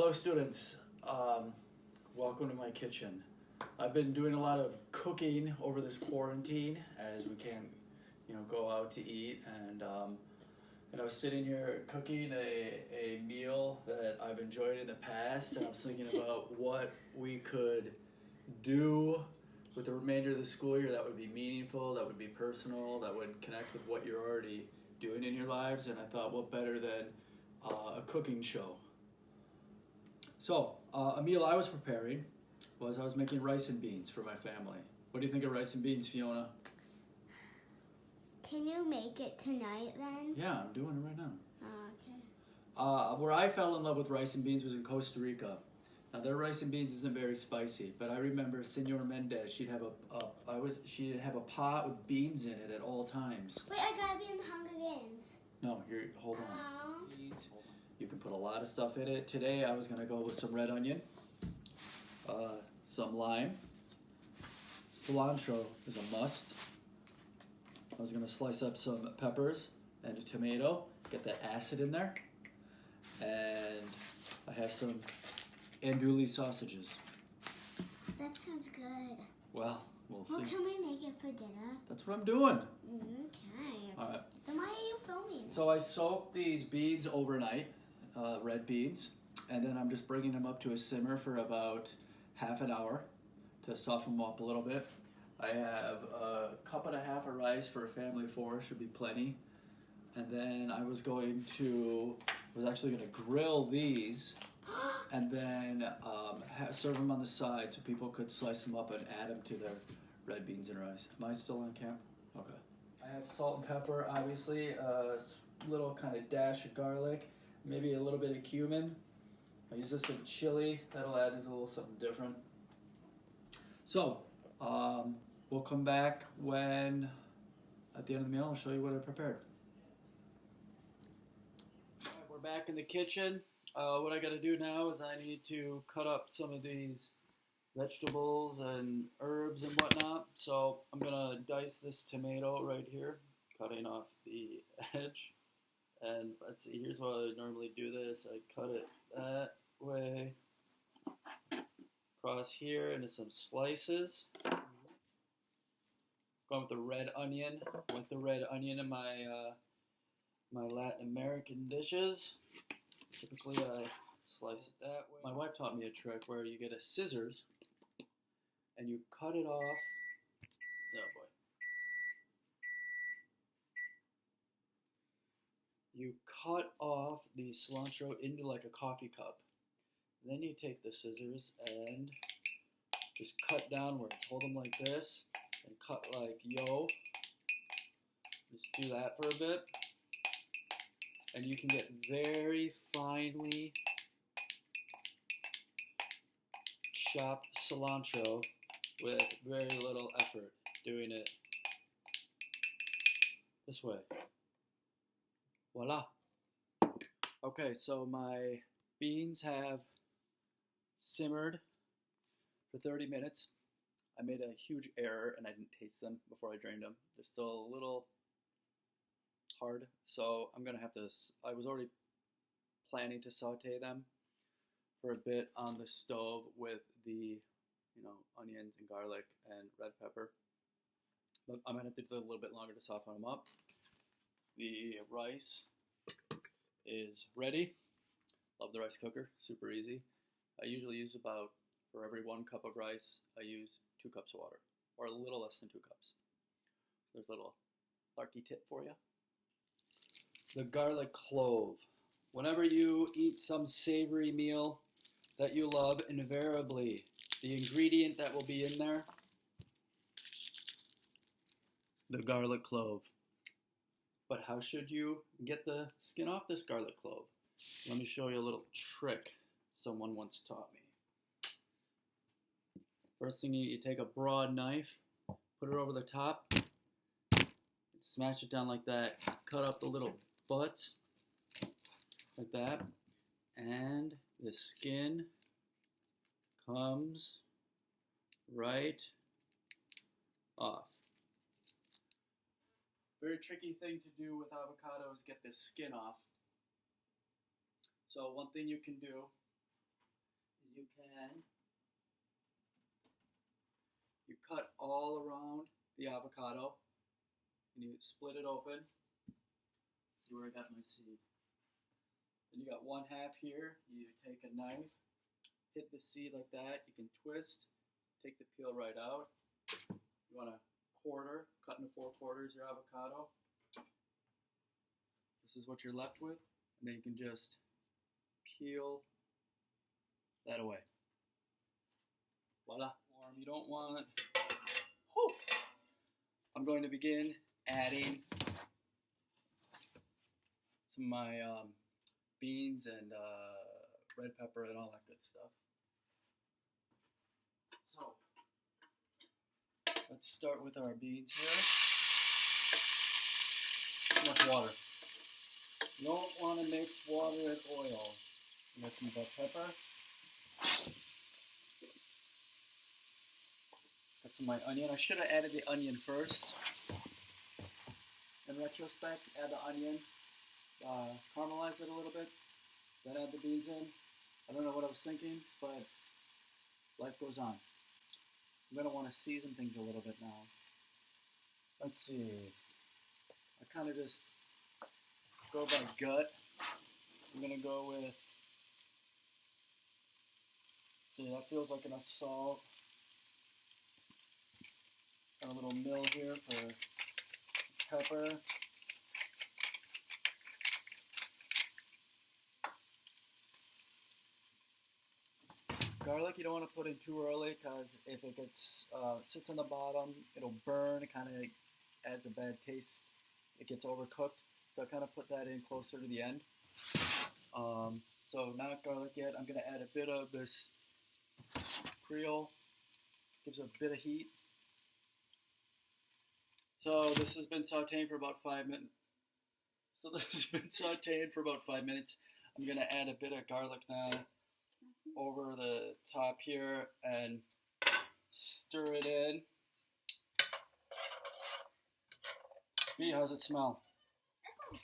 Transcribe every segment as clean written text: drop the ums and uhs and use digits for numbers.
Hello, students. Welcome to my kitchen. I've been doing a lot of cooking over this quarantine as we can't, go out to eat. And I was sitting here cooking a meal that I've enjoyed in the past, and I was thinking about what we could do with the remainder of the school year that would be meaningful, that would be personal, that would connect with what you're already doing in your lives. And I thought, what better than a cooking show? So, a meal I was preparing was I was making rice and beans for my family. What do you think of rice and beans, Fiona? Can you make it tonight then? Yeah, I'm doing it right now. Okay. Where I fell in love with rice and beans was in Costa Rica. Now their rice and beans isn't very spicy, but I remember Senor Mendez. She'd have a pot with beans in it at all times. Wait, I gotta be in the Hunger Games. No, hold on. Oh. You can put a lot of stuff in it. Today I was gonna go with some red onion, some lime. Cilantro is a must. I was gonna slice up some peppers and a tomato, get that acid in there, and I have some andouille sausages. That sounds good. Well, we'll see. Well, can we make it for dinner? That's what I'm doing. Okay. All right. Then why are you filming? So I soaked these beans overnight, red beans, and then I'm just bringing them up to a simmer for about half an hour to soften them up a little bit. I have a cup and a half of rice for a family of four, should be plenty. And then I was actually going to grill these and then serve them on the side so people could slice them up and add them to their red beans and rice. Am I still on camera? Okay. I have salt and pepper, obviously, a little kind of dash of garlic, maybe a little bit of cumin. I use this in chili. That'll add a little something different. So, we'll come back at the end of the meal, I'll show you what I prepared. All right, we're back in the kitchen. What I got to do now is I need to cut up some of these vegetables and herbs and whatnot. So I'm going to dice this tomato right here, cutting off the edge. And let's see, here's what I normally do this. I cut it that way, across here into some slices. Going with the red onion. With the red onion in my my Latin American dishes. Typically I slice it that way. My wife taught me a trick where you get a scissors and you cut it off. Oh boy. You cut off the cilantro into like a coffee cup. Then you take the scissors and just cut downwards. Hold them like this and cut like yo. Just do that for a bit. And you can get very finely chopped cilantro with very little effort doing it this way. Voila. Okay, so my beans have simmered for 30 minutes. I made a huge error and I didn't taste them before I drained them. They're still a little hard, so I'm gonna have to, I was already planning to saute them for a bit on the stove with the, onions and garlic and red pepper. But I'm gonna have to do it a little bit longer to soften them up. The rice is ready. Love the rice cooker, super easy. I usually use for every 1 cup of rice, I use 2 cups of water, or a little less than 2 cups. There's a little Larky tip for you. The garlic clove. Whenever you eat some savory meal that you love, invariably, the ingredient that will be in there, the garlic clove. But how should you get the skin off this garlic clove? Let me show you a little trick someone once taught me. First thing, you take a broad knife, put it over the top, smash it down like that, cut up the little butts like that, and the skin comes right off. Very tricky thing to do with avocado is get the skin off. So one thing you can do you can. You cut all around the avocado and you split it open. See where I got my seed. Then you got one half here. You take a knife, hit the seed like that. You can twist, take the peel right out. You want to quarter, cut into 4 quarters your avocado. This is what you're left with. And then you can just peel that away. Voila. You don't want. Whew. I'm going to begin adding some of my beans and red pepper and all that good stuff. So let's start with our beans here. Too much water. You don't want to mix water and oil. You got some red pepper. Got some of my onion. I should have added the onion first. In retrospect, add the onion, caramelize it a little bit, then add the beans in. I don't know what I was thinking, but life goes on. I'm going to want to season things a little bit now. Let's see. I kind of just go by gut. I'm going to go with, see, that feels like enough salt. Got a little mill here for pepper. Garlic you don't want to put in too early because if it gets sits on the bottom, it'll burn. It kind of adds a bad taste. It gets overcooked. So I kind of put that in closer to the end. So not garlic yet. I'm going to add a bit of this Creole. Gives a bit of heat. So this has been sauteing for about 5 minutes. I'm going to add a bit of garlic now over the top here and stir it in. Bea, how's it smell? That sounds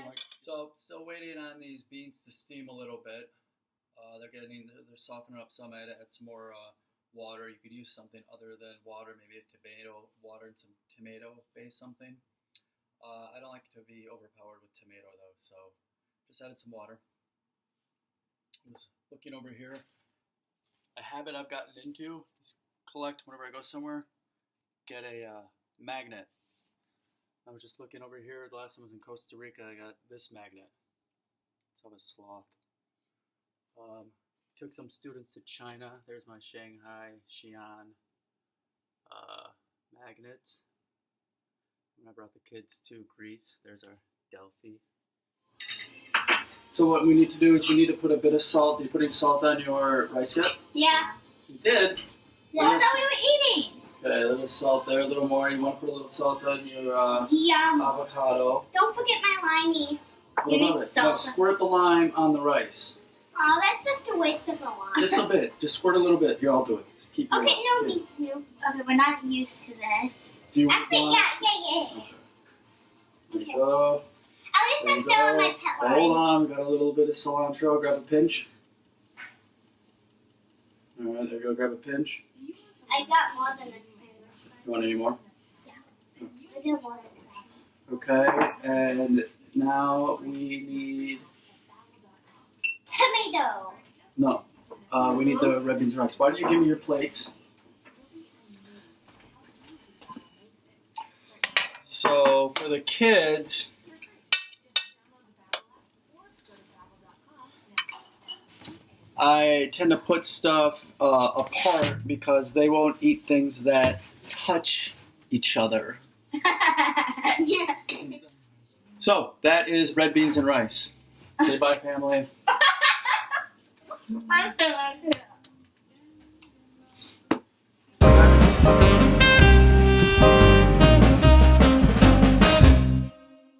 good. So still waiting on these beans to steam a little bit. They're softening up some. I had to add some more water. You could use something other than water, maybe a tomato, water and some tomato-based something. I don't like it to be overpowered with tomato though, so just added some water. I was looking over here. A habit I've gotten into is collect whenever I go somewhere, get a magnet. I was just looking over here. The last time I was in Costa Rica, I got this magnet. It's of a sloth. Took some students to China. There's my Shanghai, Xi'an magnets. And I brought the kids to Greece. There's our Delphi. So what we need to do is we need to put a bit of salt. Are you putting salt on your rice yet? Yeah. You did? Yeah, I thought we were eating. Okay, a little salt there, a little more. You want to put a little salt on your Yum. avocado. Don't forget my limey. What about it? You gotta squirt the lime on the rice. Oh, that's just a waste of a lime. Just a bit. Just squirt a little bit. Here, I'll do it. Keep Okay, no. Okay, we're not used to this. Do you Actually, want? yeah. There you go. At least I'm still in my pet line. Hold on, we got a little bit of cilantro. Grab a pinch. All right, there you go. Grab a pinch. I got more than a pinch. You want any more? Yeah. I got more than a pinch. Okay, and now we need. Tomato. No, we need the red beans and rice. Why don't you give me your plates? So for the kids, I tend to put stuff apart because they won't eat things that touch each other. Yeah. So that is red beans and rice. Say bye, family. I don't like it.